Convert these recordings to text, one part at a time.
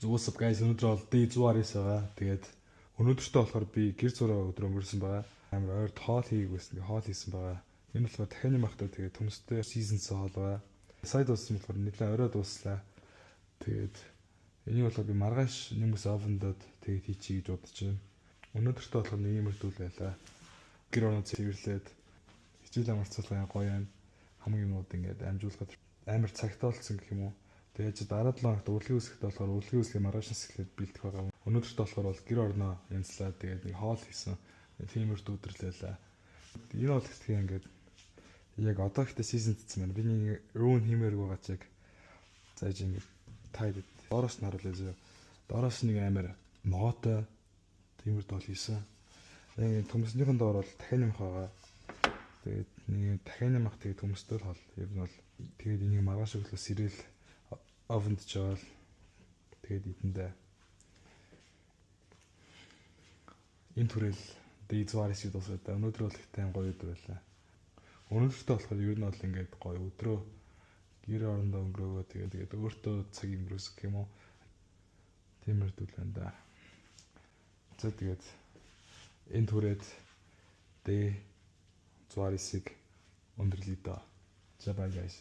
What's up guys, өнөөдөр бол day 119 байгаа. Тэгээд өнөөдөртөө болохоор би гэр зураа өдөр өнгөрсөн байгаа. Амар ойр хоол хийгээсэн. Хоол хийсэн байгаа. Энэ болохоор дахианы махтай тэгээд төмстэй season хоол байгаа. Сая дууссан болохоор нэлээд орой дууслаа. Тэгээд энийг болохоор би маргааш нэмс овондод тэгээд хийчихье гэж бодож байна. Өнөөдөртөө болохоор нэг юм ирдүүл байлаа. Гэр орон цэвэрлээд хичээл амарцуулгын гоё юм. Хамгийн юмуд ингээд амжуулахад амар цагтаалцсан гэх юм уу. Тэгээд дараа 7 хоногт урлагийн үсгт болохоор урлагийн үсгийн маргааш сэхлээд бэлдэх байгаа. Өнөөдөрт болохоор бол гэр орноо янзлаа. Тэгээд нэг хоол хийсэн. Тиймэрт өдөрлөөлээ. Энэ бол гэх юм ингээд яг одоо ихтэй сизон цэцсэн байна. Би нэг ruin хиймээрг байгаа чиг. За ингэж тайд доороос нь харуулъя зөө. Доороос нэг амар моотой тиймэрт бол хийсэн. Яг төмснийхэн доор бол дахианы мах байгаа. Тэгээд нэг дахианы мах тэгээд төмстэй хол. Ер нь бол тэгээд энийг маргааш өглөө сэрэл овонд жаал тэгээд идэндээ энэ төрөл day 120 дуусаад өнөөдөр бол их тайм гоё өдөр байлаа. Өнөөдөртөө болохоор ер нь бол ингээд гоё өдрөө гэр орондоо өнгөрөөгөө тэгээд өөртөө цаг өнгөрөөс гэх юм уу. Тиймэрдүүл байна да. За тэгээд энэ төрөд day 120-ыг өндөрлөе доо. За bye guys.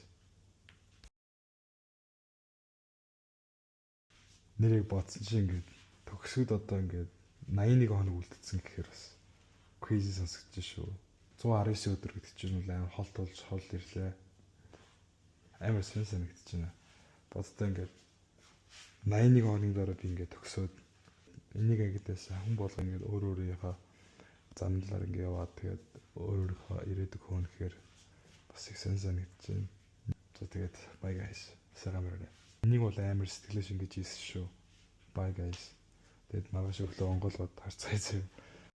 Нэрийг бодсон чинь ингээд төгсгөд одоо ингээд 81 хоног үлдсэн гэхээр бас crazy сонсогдож шүү. 119 өдөр гэдэг чинь бол амар хол тулж хол ирлээ. Амар санагдаж байна. Бодтой ингээд 81 хоногийн дараа би ингээд төгсөөд энийг агидаас хүн болгоо ингээд өөр өөрийнхөө замналаар ингээд яваад тэгээд өөр өөрийнхөө ирээдүг хөөнөхээр бас их санагдаж байна. За тэгээд bye guys. Сайхан мөрөө. Энийг бол амар сэтгэлээ шингэж ийсэн шүү. Bye guys. Тэгэд маргааш өглөө онголгоод харцгаая зөө.